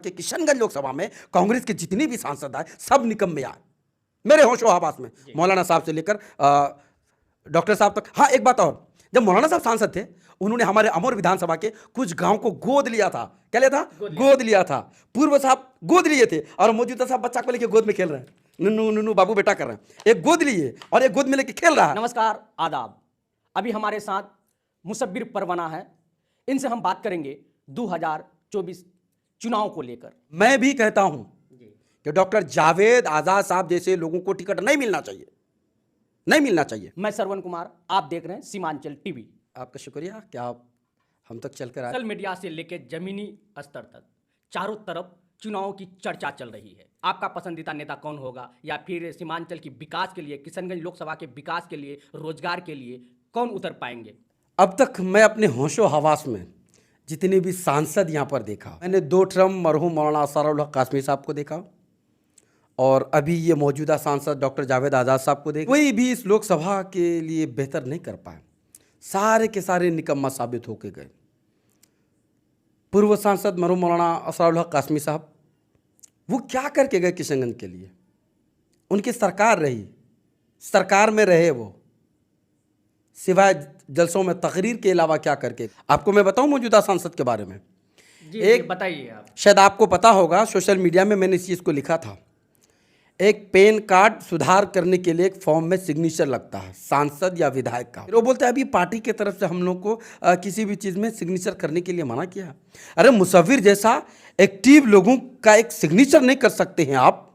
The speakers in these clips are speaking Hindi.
कि किशनगंज लोकसभा में कांग्रेस के जितने भी सांसद आए सब निकम्मे आए मेरे होशो हवास में, मौलाना साहब से लेकर डॉक्टर साहब तक। हाँ, एक बात और, जब मौलाना साहब सांसद थे उन्होंने हमारे अमर विधानसभा के कुछ गांव को गोद लिया था। क्या लिया था? गोद लिया था। पूर्व साहब गोद लिए थे और मौजूदा साहब बच्चा को लेके गोद में खेल रहे हैं, नन्नू नन्नू बाबू बेटा कर रहे हैं। एक गोद लिए और एक गोद में लेके खेल रहा है। नमस्कार, आदाब। अभी हमारे साथ मुसब्बिर परवाना है, इनसे हम बात करेंगे 2024 चुनाव को लेकर। मैं भी कहता हूं कि डॉक्टर जावेद आजाद साहब जैसे लोगों को टिकट नहीं मिलना चाहिए, नहीं मिलना चाहिए। मैं श्रवण कुमार, आप देख रहे हैं सीमांचल टीवी। आपका शुक्रिया कि आप हम तक चलकर आए। सोशल मीडिया से लेकर जमीनी स्तर तक चारों तरफ चुनाव की चर्चा चल रही है। आपका पसंदीदा नेता कौन होगा, या फिर सीमांचल की विकास के लिए, किशनगंज लोकसभा के विकास के लिए, रोजगार के लिए कौन उतर पाएंगे? अब तक मैं अपने होशो हवास में जितने भी सांसद यहाँ पर देखा, मैंने 2 टर्म मरहूम मौलाना असरारुल हक कासमी साहब को देखा और अभी ये मौजूदा सांसद डॉक्टर जावेद आज़ाद साहब को देखा। कोई भी इस लोकसभा के लिए बेहतर नहीं कर पाए, सारे के सारे निकम्मा साबित होके गए। पूर्व सांसद मरहूम मौलाना असरारुल हक कासमी साहब, वो क्या करके गए किशनगंज के लिए? उनकी सरकार रही, सरकार में रहे वो, सिवाय जलसों में तकरीर के अलावा क्या करके? आपको मैं बताऊं मौजूदा सांसद के बारे में? एक बताइए आप। शायद आपको पता होगा, सोशल मीडिया में मैंने इस चीज़ को लिखा था। एक पैन कार्ड सुधार करने के लिए एक फॉर्म में सिग्नेचर लगता है, सांसद या विधायक का। वो बोलते हैं अभी पार्टी की तरफ से हम लोग को किसी भी चीज़ में सिग्नेचर करने के लिए मना किया। अरे मुसव्विर जैसा एक्टिव लोगों का एक सिग्नेचर नहीं कर सकते हैं आप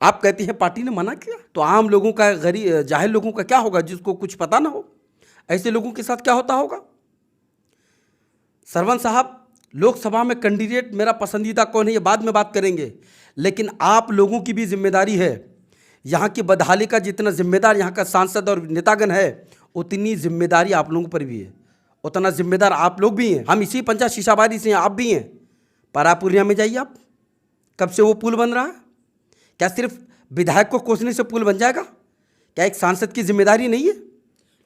कहते हैं पार्टी ने मना किया? तो आम लोगों का, गरीब जाहिल लोगों का क्या होगा जिसको कुछ पता ना हो? ऐसे लोगों के साथ क्या होता होगा? सरवन साहब, लोकसभा में कैंडिडेट मेरा पसंदीदा कौन है ये बाद में बात करेंगे, लेकिन आप लोगों की भी जिम्मेदारी है। यहाँ की बदहाली का जितना जिम्मेदार यहाँ का सांसद और नेतागण है, उतनी जिम्मेदारी आप लोगों पर भी है, उतना जिम्मेदार आप लोग भी हैं। हम इसी पंचायत शीशाबादी से हैं, आप भी हैं। परापुरिया में जाइए आप, कब से वो पुल बन रहा है? क्या सिर्फ विधायक को कोसने से पुल बन जाएगा? क्या एक सांसद की जिम्मेदारी नहीं है?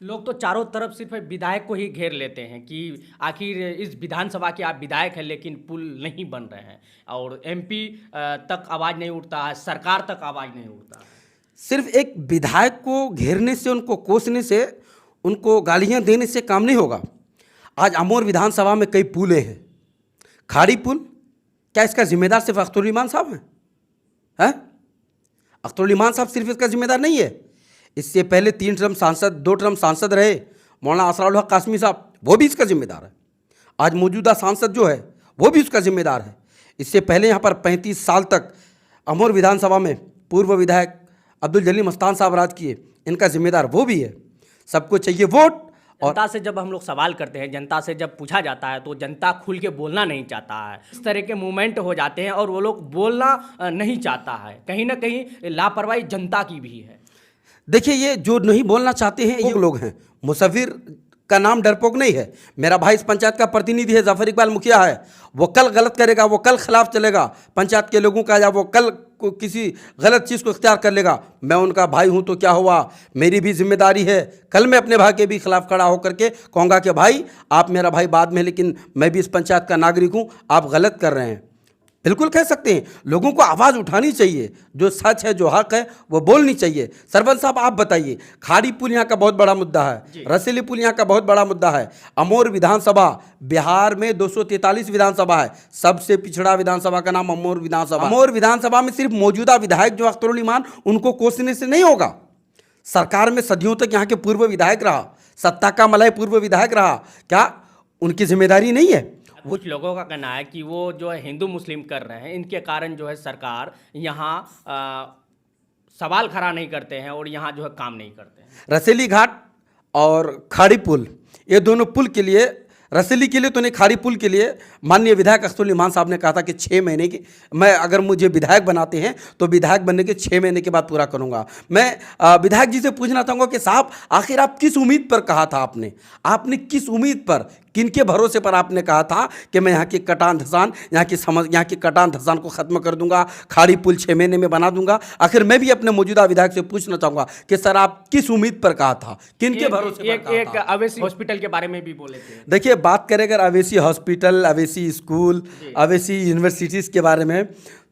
लोग तो चारों तरफ सिर्फ विधायक को ही घेर लेते हैं कि आखिर इस विधानसभा के आप विधायक हैं लेकिन पुल नहीं बन रहे हैं, और एमपी तक आवाज़ नहीं उठता है, सरकार तक आवाज़ नहीं उठता है। सिर्फ एक विधायक को घेरने से, उनको कोसने से, उनको गालियां देने से काम नहीं होगा। आज अमोर विधानसभा में कई पुलें हैं। खाड़ी पुल, क्या इसका जिम्मेदार सिर्फ अख्तरुल ईमान साहब हैं? अख्तरुल ईमान साहब सिर्फ इसका जिम्मेदार नहीं है। इससे पहले 2 टर्म सांसद रहे मौलाना असरारुल हक कासमी साहब, वो भी इसका जिम्मेदार है। आज मौजूदा सांसद जो है वो भी उसका जिम्मेदार है। इससे पहले यहाँ पर 35 साल तक अमोर विधानसभा में पूर्व विधायक अब्दुल जलील मस्तान साहब राज किए, इनका जिम्मेदार वो भी है। सबको चाहिए वोट। और जनता से जब हम लोग सवाल करते हैं, जनता से जब पूछा जाता है तो जनता खुल के बोलना नहीं चाहता है। इस तरह के मूवमेंट हो जाते हैं और वो लोग बोलना नहीं चाहता है। कहीं ना कहीं लापरवाही जनता की भी है। देखिए, ये जो नहीं बोलना चाहते हैं ये लोग हैं। मुसव्विर का नाम डरपोक नहीं है। मेरा भाई इस पंचायत का प्रतिनिधि है, जफर इकबाल मुखिया है। वो कल गलत करेगा, वो कल खिलाफ चलेगा पंचायत के लोगों का, या वो कल किसी गलत चीज़ को इख्तियार कर लेगा। मैं उनका भाई हूं तो क्या हुआ, मेरी भी जिम्मेदारी है। कल मैं अपने भाई के भी खिलाफ खड़ा होकर के कहूँगा कि भाई आप मेरा भाई बाद में, लेकिन मैं भी इस पंचायत का नागरिक हूँ, आप गलत कर रहे हैं। बिल्कुल कह सकते हैं। लोगों को आवाज़ उठानी चाहिए, जो सच है, जो हक है वो बोलनी चाहिए। सरवन साहब, आप बताइए, खाड़ी पुल यहाँ का बहुत बड़ा मुद्दा है, रसीली पुल यहाँ का बहुत बड़ा मुद्दा है। अमोर विधानसभा बिहार में 243 विधानसभा है, सबसे पिछड़ा विधानसभा का नाम अमोर विधानसभा। अमोर विधानसभा में सिर्फ मौजूदा विधायक जो अख्तरुल ईमान, उनको कोसने से नहीं होगा। सरकार में सदियों तक यहाँ के पूर्व विधायक रहा, सत्ता का मलय पूर्व विधायक रहा, क्या उनकी जिम्मेदारी नहीं है? कुछ लोगों का कहना है कि वो जो है हिंदू मुस्लिम कर रहे हैं, इनके कारण जो है सरकार यहाँ सवाल खड़ा नहीं करते हैं और यहाँ जो है काम नहीं करते हैं। रसेली घाट और खाड़ी पुल, ये दोनों पुल के लिए, रसेली के लिए तो नहीं, खाड़ी पुल के लिए माननीय विधायक अख्तरुल ईमान साहब ने कहा था कि 6 महीने की, मैं अगर मुझे विधायक बनाते हैं तो विधायक बनने के 6 महीने के बाद पूरा करूंगा। मैं विधायक जी से पूछना चाहूँगा कि साहब आखिर आप किस उम्मीद पर कहा था आपने किस उम्मीद पर? किनके भरोसे पर आपने कहा था कि मैं यहाँ की कटान धसान, यहाँ की कटान धसान को ख़त्म कर दूंगा, खाड़ी पुल 6 महीने में बना दूंगा? आखिर मैं भी अपने मौजूदा विधायक से पूछना चाहूँगा कि सर आप किस उम्मीद पर कहा था, किनके भरोसे पर कहा एक था? अवेसी हॉस्पिटल के बारे में भी बोले थे। देखिए, बात करें अगर Owaisi hospital, Owaisi school, Owaisi universities के बारे में,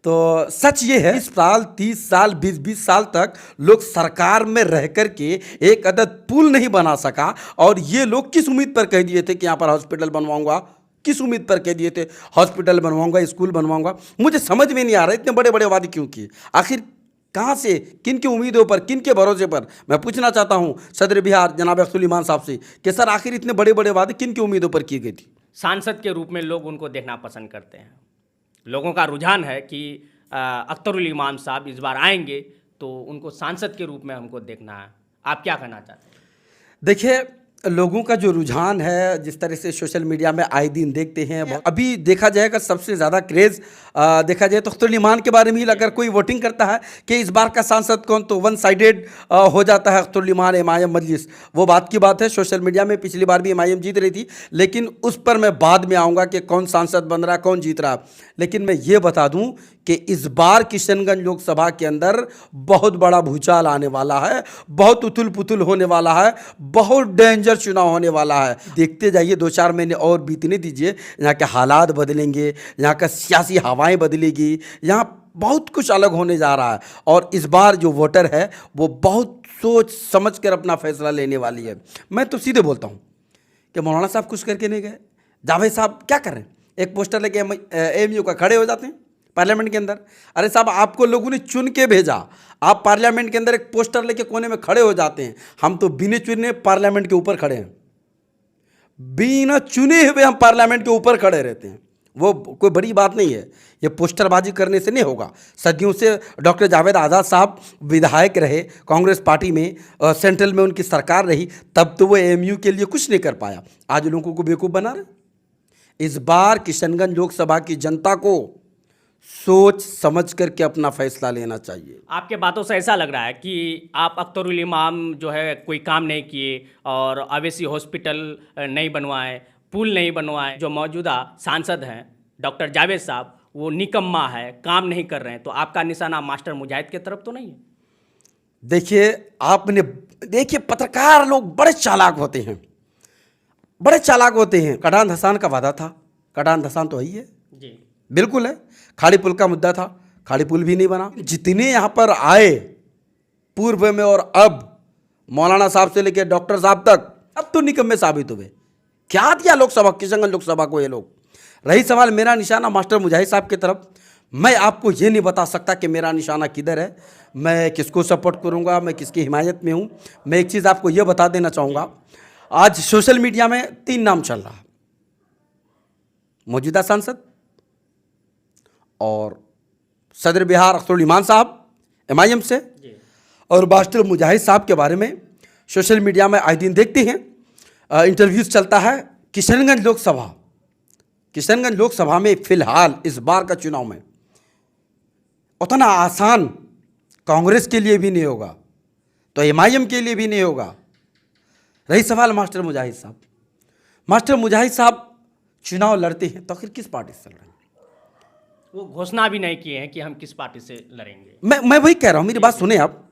तो सच ये है 20 साल 30 साल 20 साल तक लोग सरकार में रह कर के एक अदद पुल नहीं बना सका, और ये लोग किस उम्मीद पर कह दिए थे कि यहाँ पर हॉस्पिटल बनवाऊंगा? किस उम्मीद पर कह दिए थे हॉस्पिटल बनवाऊंगा, स्कूल बनवाऊंगा? मुझे समझ में नहीं आ रहा इतने बड़े बड़े वादे क्यों किए? आखिर कहाँ से, किन की उम्मीदों पर, किन के भरोसे पर? मैं पूछना चाहता हूँ सदर बिहार जनाब अख्तरुल इमान साहब से कि सर आखिर इतने बड़े बड़े वादे किन की उम्मीदों पर की गई थी? सांसद के रूप में लोग उनको देखना पसंद करते हैं। लोगों का रुझान है कि अख्तरुल इमाम साहब इस बार आएंगे तो उनको सांसद के रूप में हमको देखना है। आप क्या कहना चाहते हैं? देखिए, लोगों का जो रुझान है, जिस तरह से सोशल मीडिया में आए दिन देखते हैं, अभी देखा जाएगा सबसे ज़्यादा क्रेज़ देखा जाए तो अख्तरुल इमान के बारे में ही। अगर कोई वोटिंग करता है कि इस बार का सांसद कौन, तो वन साइडेड हो जाता है अख्तरुल इमान एमआईएम मजलिस। वो बात की बात है, सोशल मीडिया में पिछली बार भी एमआईएम जीत रही थी, लेकिन उस पर मैं बाद में आऊँगा कि कौन सांसद बन रहा, कौन जीत रहा। लेकिन मैं ये बता दूं कि इस बार किशनगंज लोकसभा के अंदर बहुत बड़ा भूचाल आने वाला है, बहुत उथल पुथल होने वाला है, बहुत डेंजर चुनाव होने वाला है। देखते जाइए, 2-4 महीने और बीतने दीजिए, यहाँ के हालात बदलेंगे, यहाँ का सियासी हवाएं बदलेगी, यहाँ बहुत कुछ अलग होने जा रहा है। और इस बार जो वोटर है वो बहुत सोच समझ कर अपना फैसला लेने वाली है। मैं तो सीधे बोलता हूँ कि मौलाना साहब कुछ करके नहीं गए, जावेद साहब क्या कर रहे हैं? एक पोस्टर लेके एमयू का खड़े हो जाते हैं पार्लियामेंट के अंदर। अरे साहब, आपको लोगों ने चुन के भेजा, आप पार्लियामेंट के अंदर एक पोस्टर लेके कोने में खड़े हो जाते हैं। हम तो बिना चुने पार्लियामेंट के ऊपर खड़े हैं, बिना चुने हुए हम पार्लियामेंट के ऊपर खड़े रहते हैं। वो कोई बड़ी बात नहीं है, ये पोस्टरबाजी करने से नहीं होगा। सदियों से डॉक्टर जावेद आज़ाद साहब विधायक रहे कांग्रेस पार्टी में, सेंट्रल में उनकी सरकार रही, तब तो वो एमयू के लिए कुछ नहीं कर पाया। आज लोगों को बेवकूफ़ बना रहे। इस बार किशनगंज लोकसभा की जनता को सोच समझ करके अपना फैसला लेना चाहिए। आपके बातों से ऐसा लग रहा है कि आप अख्तरुल इमाम जो है कोई काम नहीं किए, और अवेसी हॉस्पिटल नहीं बनवाए, पुल नहीं बनवाए। जो मौजूदा सांसद हैं डॉक्टर जावेद साहब, वो निकम्मा है, काम नहीं कर रहे हैं। तो आपका निशाना मास्टर मुजाहिद की तरफ तो नहीं है? देखिए, पत्रकार लोग बड़े चालाक होते हैं, बड़े चालाक होते हैं। कटान धसान का वादा था, कटान धसान तो है ही है जी, बिल्कुल है। खाड़ी पुल का मुद्दा था, खाड़ी पुल भी नहीं बना। जितने यहाँ पर आए पूर्व में और अब, मौलाना साहब से लेकर डॉक्टर साहब तक, अब तो निकम्मे साबित हुए। क्या दिया लोकसभा, किशनगंज लोकसभा को ये लोग? रही सवाल मेरा निशाना मास्टर मुजाहिद साहब की तरफ, मैं आपको ये नहीं बता सकता कि मेरा निशाना किधर है, मैं किसको सपोर्ट करूँगा, मैं किसकी हिमायत में हूँ। मैं एक चीज़ आपको ये बता देना चाहूँगा, आज सोशल मीडिया में 3 नाम चल रहा है, मौजूदा सांसद और सदर बिहार अख्तरुल इमान साहब एमआईएम से, और मास्टर मुजाहिद साहब के बारे में सोशल मीडिया में आए दिन देखते हैं, इंटरव्यूज़ चलता है। किशनगंज लोकसभा में फ़िलहाल इस बार का चुनाव में उतना आसान कांग्रेस के लिए भी नहीं होगा, तो एमआईएम के लिए भी नहीं होगा। रही सवाल मास्टर मुजाहिद साहब चुनाव लड़ते हैं तो आखिर किस पार्टी से लड़ रहे हैं? वो घोषणा भी नहीं किए हैं कि हम किस पार्टी से लड़ेंगे। मैं वही कह रहा हूँ, मेरी बात सुने आप।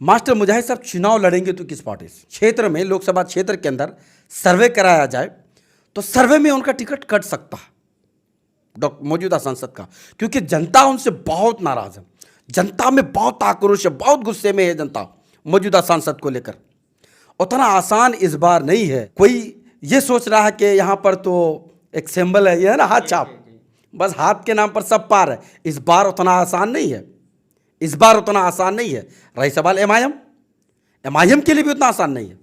मास्टर मुजाहिद साहब चुनाव लड़ेंगे तो किस पार्टी से? क्षेत्र में, लोकसभा क्षेत्र के अंदर सर्वे कराया जाए तो सर्वे में उनका टिकट कट सकता है मौजूदा सांसद का, क्योंकि जनता उनसे बहुत नाराज है, जनता में बहुत आक्रोश है, बहुत गुस्से में है जनता मौजूदा सांसद को लेकर। उतना आसान इस बार नहीं है। कोई ये सोच रहा है कि यहाँ पर तो एक सिंबल है, ये है ना हाथ छाप, बस हाथ के नाम पर सब पार है। इस बार उतना आसान नहीं है, इस बार उतना आसान नहीं है। रही सवाल एमआईएम के लिए भी उतना आसान नहीं है।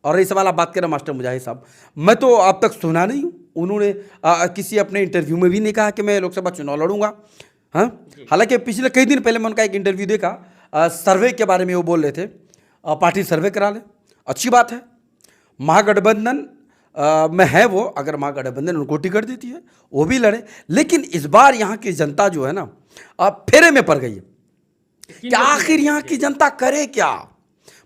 और रही सवाल आप बात करें मास्टर मुजाहिद साहब, मैं तो अब तक सुना नहीं हूँ उन्होंने किसी अपने इंटरव्यू में भी नहीं कहा कि मैं लोकसभा चुनाव लड़ूंगा। हाँ, हालांकि पिछले कई दिन पहले मैं उनका एक इंटरव्यू देखा, सर्वे के बारे में वो बोल रहे थे, पार्टी सर्वे करा ले, अच्छी बात है। महागठबंधन में है वो, अगर महागठबंधन उनको टिकट देती है वो भी लड़े। लेकिन इस बार यहाँ की जनता जो है ना फेरे में पड़ गई है कि आखिर यहाँ की जनता करे क्या।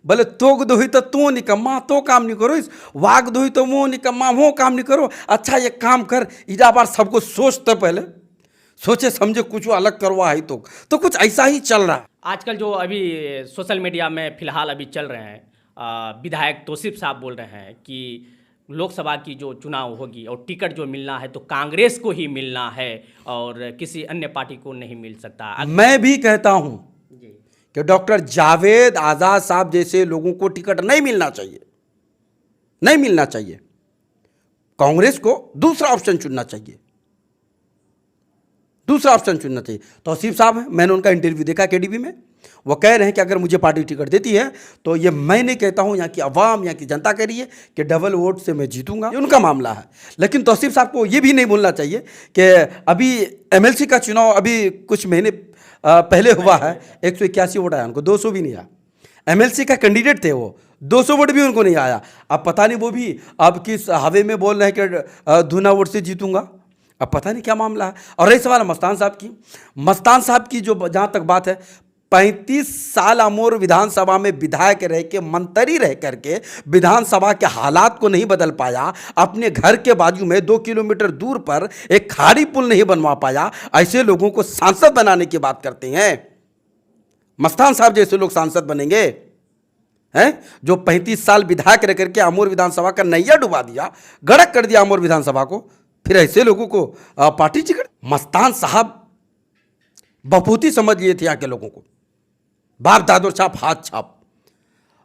बोले तोग दोही तो निकम्मा तो काम नहीं करो, इस वाग दोही तो वो निकम्मा वो काम नहीं करो। अच्छा ये काम कर, इजा बार सबको सोचते पहले, सोचे समझे कुछ अलग करवा है तो कुछ ऐसा ही चल रहा है। आजकल जो अभी सोशल मीडिया में फिलहाल अभी चल रहे हैं, विधायक तौसीफ साहब बोल रहे हैं कि लोकसभा की जो चुनाव होगी और टिकट जो मिलना है तो कांग्रेस को ही मिलना है और किसी अन्य पार्टी को नहीं मिल सकता। मैं भी कहता हूं जी कि डॉक्टर जावेद आजाद साहब जैसे लोगों को टिकट नहीं मिलना चाहिए, नहीं मिलना चाहिए। कांग्रेस को दूसरा ऑप्शन चुनना चाहिए, दूसरा ऑप्शन चुनना चाहिए। तौसीफ साहब हैं, मैंने उनका इंटरव्यू देखा केडीबी में, वो कह रहे हैं कि अगर मुझे पार्टी टिकट देती है तो ये मैं नहीं कहता हूं, यहाँ की आवाम, यहाँ की जनता कह रही है कि डबल वोट से मैं जीतूंगा, ये उनका मामला है। लेकिन तौसीफ साहब को ये भी नहीं भूलना चाहिए कि अभी एमएलसी का चुनाव अभी कुछ महीने पहले हुआ है, 181 वोट आया उनको, 200 भी नहीं आया। एमएलसी का कैंडिडेट थे वो, 200 वोट भी उनको नहीं आया। अब पता नहीं वो भी अब किस हवे में बोल रहे हैं कि धुना वोट से जीतूंगा, अब पता नहीं क्या मामला है। और रही सवाल मस्तान साहब की जो जहाँ तक बात है, 35 साल अमोर विधानसभा में विधायक रह के, मंत्री रह करके विधानसभा के हालात को नहीं बदल पाया, अपने घर के बाजू में 2 किलोमीटर दूर पर एक खाड़ी पुल नहीं बनवा पाया, ऐसे लोगों को सांसद बनाने की बात करते हैं। मस्तान साहब जैसे लोग सांसद बनेंगे हैं, जो 35 साल विधायक रह करके अमोर विधानसभा का नैया डुबा दिया, गड़क कर दिया अमोर विधानसभा को, फिर ऐसे लोगों को पार्टी टिकट। मस्तान साहब बपूती समझ लिए थे यहाँ के लोगों को, बाप दादो छाप हाथ छाप,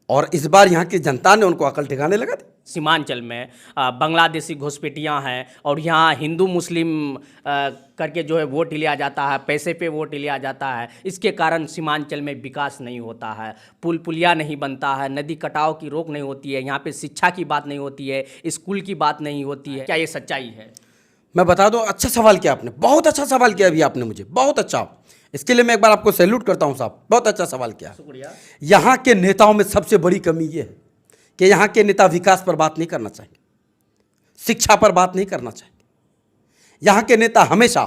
और इस बार यहाँ की जनता ने उनको अकल ठिकाने लगा दी। सीमांचल में बांग्लादेशी घुसपैठियाँ हैं और यहाँ हिंदू मुस्लिम करके जो है वोट लिया जाता है, पैसे पे वोट लिया जाता है। इसके कारण सीमांचल में विकास नहीं होता है, पुल पुलिया नहीं बनता है, नदी कटाव की रोक नहीं होती है, यहाँ पे शिक्षा की बात नहीं होती है, स्कूल की बात नहीं होती है। क्या ये सच्चाई है? मैं बता दूं, अच्छा सवाल किया आपने, बहुत अच्छा सवाल किया अभी आपने मुझे, बहुत अच्छा। इसके लिए मैं एक बार आपको सैल्यूट करता हूं साहब, बहुत अच्छा सवाल किया। शुक्रिया। यहाँ के नेताओं में सबसे बड़ी कमी ये है कि यहाँ के नेता विकास पर बात नहीं करना चाहिए, शिक्षा पर बात नहीं करना चाहिए। यहाँ के नेता हमेशा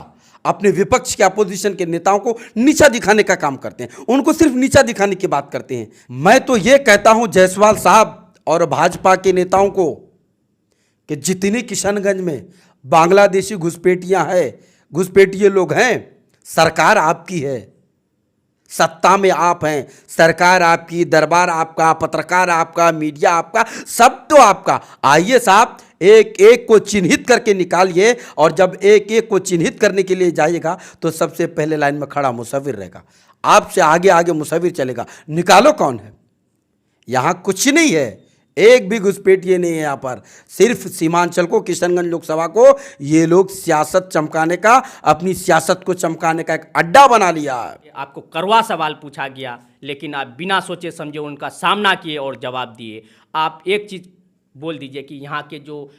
अपने विपक्ष के अपोजिशन के नेताओं को नीचा दिखाने का काम करते हैं, उनको सिर्फ नीचा दिखाने की बात करते हैं। मैं तो ये कहता हूं जायसवाल साहब और भाजपा के नेताओं को कि जितनी किशनगंज में बांग्लादेशी घुसपैठियां हैं, घुसपैठिए लोग हैं, सरकार आपकी है, सत्ता में आप हैं, सरकार आपकी, दरबार आपका, पत्रकार आपका, मीडिया आपका, सब तो आपका। आइए साहब, एक एक को चिन्हित करके निकालिए, और जब एक एक को चिन्हित करने के लिए जाइएगा तो सबसे पहले लाइन में खड़ा मुसव्विर रहेगा, आपसे आगे आगे मुसव्विर चलेगा। निकालो कौन है? यहाँ कुछ नहीं है, एक भी घुसपैठिए नहीं है यहाँ पर। सिर्फ सीमांचल को, किशनगंज लोकसभा को ये लोग सियासत चमकाने का, अपनी सियासत को चमकाने का एक अड्डा बना लिया है। आपको कड़वा सवाल पूछा गया, लेकिन आप बिना सोचे समझे उनका सामना किए और जवाब दिए। आप एक चीज़ बोल दीजिए कि यहाँ के जो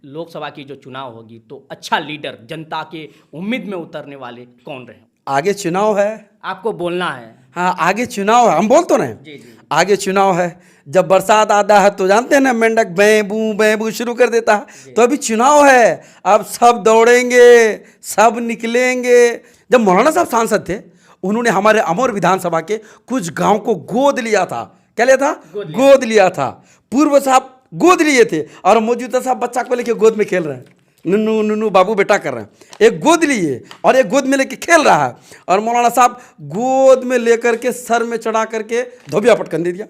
लोकसभा की जो चुनाव होगी तो अच्छा लीडर, जनता के उम्मीद में उतरने वाले कौन रहे? आगे चुनाव है, आपको बोलना है। हाँ आगे चुनाव है, हम बोल तो रहे हैं। जी। आगे चुनाव है, जब बरसात आता है तो जानते हैं ना, मेंढक बेबू शुरू कर देता है, तो अभी चुनाव है, अब सब दौड़ेंगे, सब निकलेंगे। जब मौलाना साहब सांसद थे, उन्होंने हमारे अमोर विधानसभा के कुछ गांव को गोद लिया था। क्या लिया था? गोद लिया था। पूर्व साहब गोद लिए थे और मौजूदा साहब बच्चा को लेके गोद में खेल रहे हैं, नुनू नुनू बाबू बेटा कर रहे हैं। एक गोद लिए और एक गोद में लेके खेल रहा है, और मौलाना साहब गोद में लेकर के सर में चढ़ा करके धोबिया पटकन दे दिया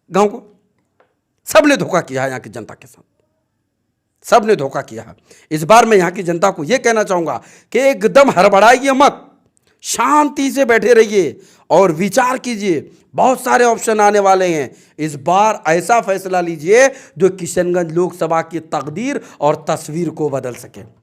गांव को। सबने धोखा किया है यहाँ की जनता के साथ, सबने धोखा किया है। इस बार मैं यहाँ की जनता को यह कहना चाहूंगा कि एकदम हड़बड़ाइए मत, शांति से बैठे रहिए और विचार कीजिए। बहुत सारे ऑप्शन आने वाले हैं, इस बार ऐसा फैसला लीजिए जो किशनगंज लोकसभा की तकदीर और तस्वीर को बदल सके।